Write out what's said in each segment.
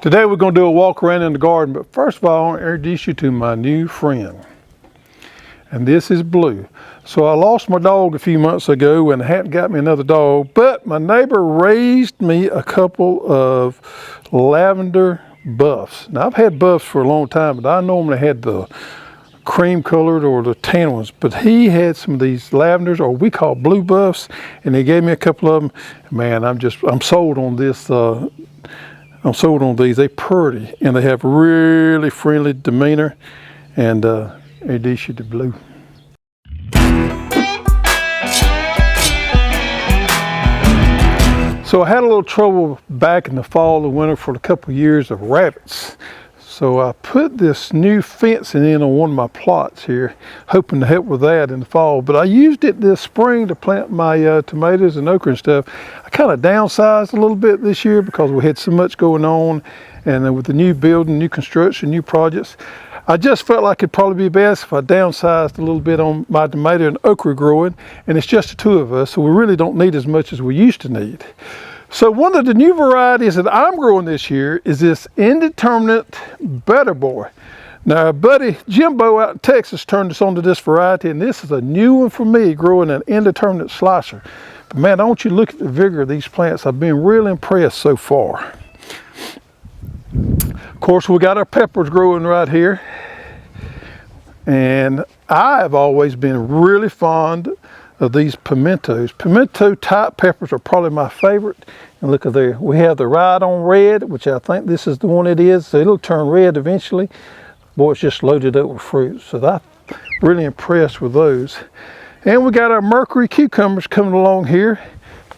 Today we're going to do a walk around in the garden, but first of all I want to introduce you to my new friend. And this is Blue. So I lost my dog a few months ago and I hadn't got me another dog, but my neighbor raised me a couple of lavender buffs. Now I've had buffs for a long time, but I normally had the cream colored or the tan ones, but he had some of these lavenders, or we call blue buffs, and he gave me a couple of them. Man, I'm sold on this. I'm sold on these. They're pretty and they have really friendly demeanor, and introduce you to Blue. So I had a little trouble back in the fall and winter for a couple of years of rabbits. So I put this new fencing in on one of my plots here, hoping to help with that in the fall. But I used it this spring to plant my tomatoes and okra and stuff. I kind of downsized a little bit this year because we had so much going on, and with the new building, new construction, new projects, I just felt like it'd probably be best if I downsized a little bit on my tomato and okra growing, and it's just the two of us, so we really don't need as much as we used to need. So one of the new varieties that I'm growing this year is this indeterminate Better Boy. Now our buddy Jimbo out in Texas turned us on to this variety, and this is a new one for me, growing an indeterminate slicer. But man, I want you to look at the vigor of these plants. I've been really impressed so far. Of course, we got our peppers growing right here. And I've always been really fond of these pimentos. Pimento type peppers are probably my favorite. And look at there, we have the Ride on Red, which I think this is the one it is. So it'll turn red eventually. Boy, it's just loaded up with fruit. So I'm really impressed with those. And we got our Mercury cucumbers coming along here.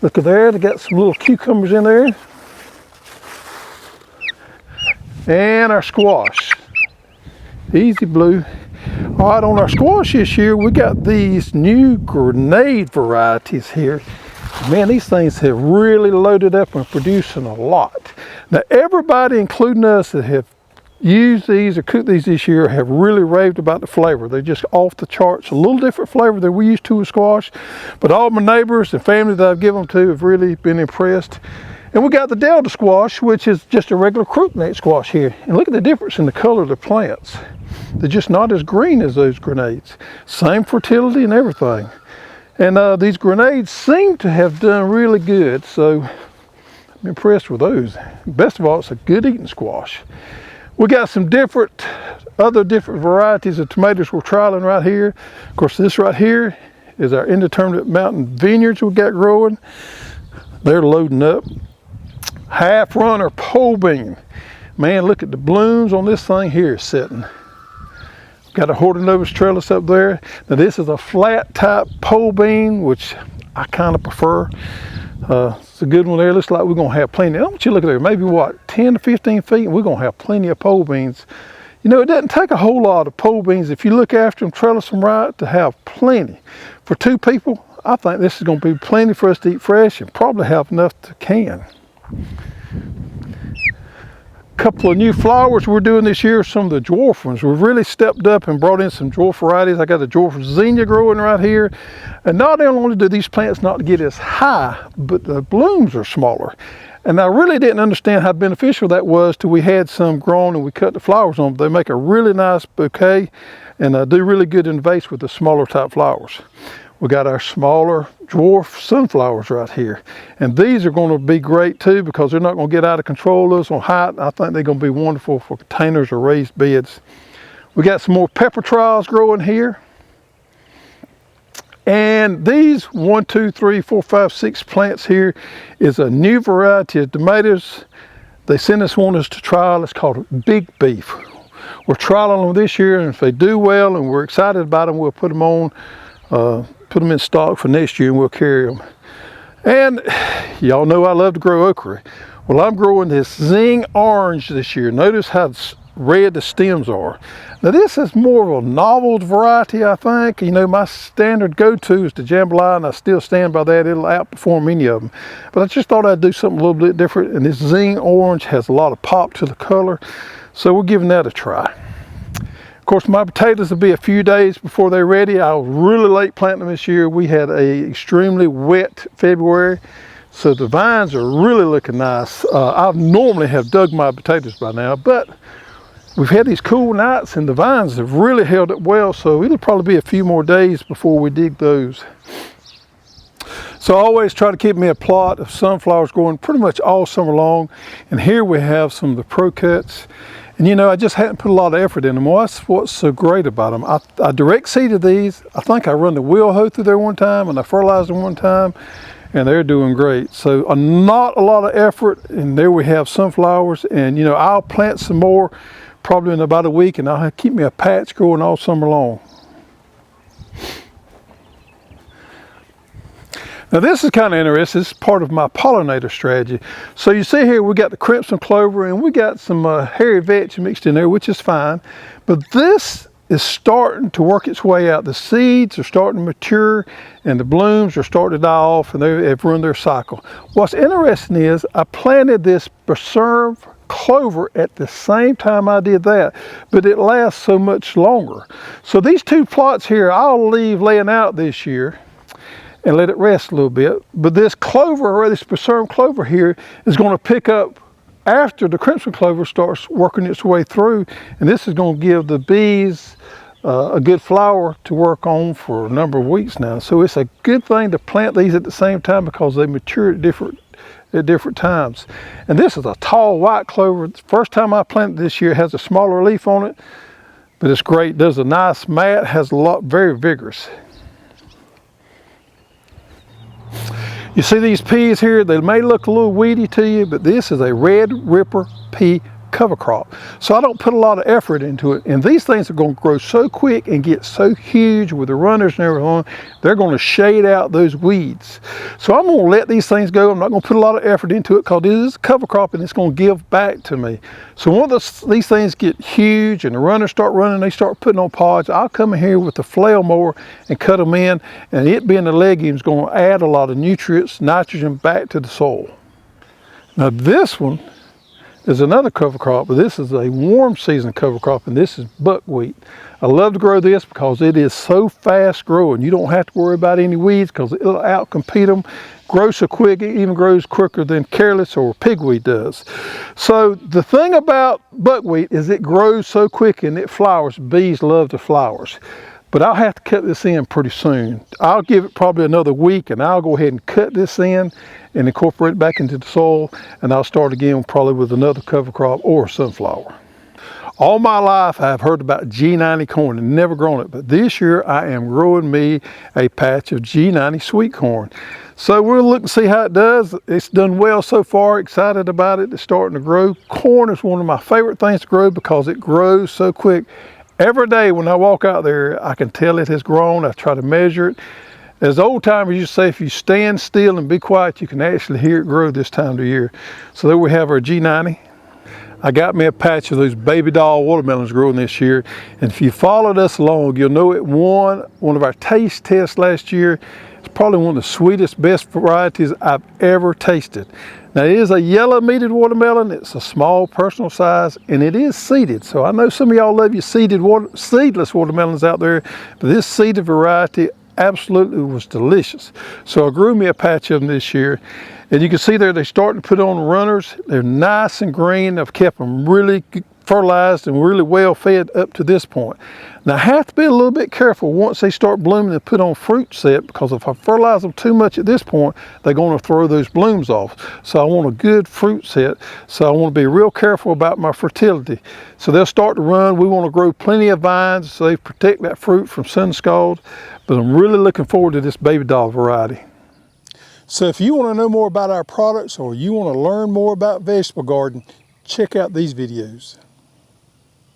Look at there, they got some little cucumbers in there. And our squash. Easy, Blue. All right, on our squash this year, we got these new grenade varieties here. Man, these things have really loaded up and producing a lot. Now, everybody, including us, that have used these or cooked these this year have really raved about the flavor. They're just off the charts. A little different flavor than we used to with squash, but all my neighbors and family that I've given them to have really been impressed. And we got the Delta squash, which is just a regular crookneck squash here. And look at the difference in the color of the plants. They're just not as green as those grenades. Same fertility and everything. And these grenades seem to have done really good, so I'm impressed with those. Best of all, it's a good eating squash. We got some other different varieties of tomatoes we're trialing right here. Of course, this right here is our indeterminate mountain vineyards we got growing. They're loading up. Half runner pole bean. Man, look at the blooms on this thing here sitting. Got a Hortonovus trellis up there. Now this is a flat type pole bean, which I kind of prefer. It's a good one there. Looks like we're gonna have plenty. I want you to look at there, maybe what, 10 to 15 feet, and we're gonna have plenty of pole beans. You know, it doesn't take a whole lot of pole beans if you look after them, trellis them right, to have plenty. For two people, I think this is gonna be plenty for us to eat fresh and probably have enough to can. Couple of new flowers we're doing this year, some of the dwarf ones. We've really stepped up and brought in some dwarf varieties. I got the dwarf zinnia growing right here. And not only do these plants not get as high, but the blooms are smaller. And I really didn't understand how beneficial that was till we had some grown and we cut the flowers on. They make a really nice bouquet and do really good in the vase with the smaller type flowers. We got our smaller dwarf sunflowers right here. And these are going to be great too because they're not going to get out of control of us on height. I think they're going to be wonderful for containers or raised beds. We got some more pepper trials growing here. And these 1, 2, 3, 4, 5, 6 plants here is a new variety of tomatoes. They sent us one to trial. It's called Big Beef. We're trialing them this year, and if they do well and we're excited about them, we'll put them on. Put them in stock for next year and we'll carry them. And y'all know I love to grow okra. Well, I'm growing this Zing Orange this year. Notice how red the stems are. Now this is more of a novel variety, I think. You know, my standard go-to is the jambalaya, and I still stand by that. It'll outperform any of them. But I just thought I'd do something a little bit different, and this Zing Orange has a lot of pop to the color, so we're giving that a try. Of course, my potatoes will be a few days before they're ready. I was really late planting them this year. We had a extremely wet February. So the vines are really looking nice. I normally have dug my potatoes by now, but we've had these cool nights and the vines have really held up well, so it'll probably be a few more days before we dig those. So I always try to keep me a plot of sunflowers growing pretty much all summer long. And here we have some of the pro cuts. And you know, I just hadn't put a lot of effort in them. Well, that's what's so great about them. I direct seeded these. I think I run the wheel hoe through there one time and I fertilized them one time, and they're doing great. So not a lot of effort, and there we have sunflowers. And you know, I'll plant some more probably in about a week, and I'll keep me a patch growing all summer long. Now this is kind of interesting. This is part of my pollinator strategy. So you see here we got the crimson clover and we got some hairy vetch mixed in there, which is fine. But this is starting to work its way out. The seeds are starting to mature and the blooms are starting to die off, and they have run their cycle. What's interesting is I planted this preserve clover at the same time I did that, but it lasts so much longer. So these two plots here I'll leave laying out this year and let it rest a little bit. But this clover, or this preserved clover here, is going to pick up after the crimson clover starts working its way through, and this is going to give the bees a good flower to work on for a number of weeks now. So it's a good thing to plant these at the same time because they mature at different times. And this is a tall white clover. The first time I planted this year, it has a smaller leaf on it, but it's great. Does a nice mat, has a lot, very vigorous. You see these peas here, they may look a little weedy to you, but this is a red ripper pea cover crop. So I don't put a lot of effort into it, and these things are going to grow so quick and get so huge with the runners and everything, they're going to shade out those weeds. So I'm going to let these things go. I'm not going to put a lot of effort into it because it is a cover crop and it's going to give back to me. So once these things get huge and the runners start running, they start putting on pods, I'll come in here with the flail mower and cut them in, and it being the legumes is going to add a lot of nutrients, nitrogen back to the soil. Now this one is another cover crop, but this is a warm season cover crop, and this is buckwheat. I love to grow this because it is so fast growing. You don't have to worry about any weeds because it'll outcompete them. Grows so quick, it even grows quicker than careless or pigweed does. So the thing about buckwheat is it grows so quick and it flowers. Bees love the flowers. But I'll have to cut this in pretty soon. I'll give it probably another week and I'll go ahead and cut this in and incorporate it back into the soil, and I'll start again probably with another cover crop or sunflower. All my life I've heard about G90 corn and never grown it, but this year I am growing me a patch of G90 sweet corn. So we'll look and see how it does. It's done well so far, excited about it. It's starting to grow. Corn is one of my favorite things to grow because it grows so quick. Every day when I walk out there, I can tell it has grown. I try to measure it. As old timers used to say, if you stand still and be quiet, you can actually hear it grow this time of the year. So there we have our G90. I got me a patch of those baby doll watermelons growing this year. And if you followed us along, you'll know it won one of our taste tests last year. It's probably one of the sweetest, best varieties I've ever tasted. Now it is a yellow meated watermelon. It's a small personal size and it is seeded. So I know some of y'all love your seedless watermelons out there, but this seeded variety absolutely was delicious. So I grew me a patch of them this year, and you can see there they're starting to put on runners. They're nice and green. I've kept them really fertilized and really well fed up to this point. Now I have to be a little bit careful once they start blooming and put on fruit set, because if I fertilize them too much at this point, they're going to throw those blooms off. So I want a good fruit set. So I want to be real careful about my fertility. So they'll start to run. We want to grow plenty of vines so they protect that fruit from sun scald. But I'm really looking forward to this baby doll variety. So if you want to know more about our products or you want to learn more about vegetable garden, check out these videos.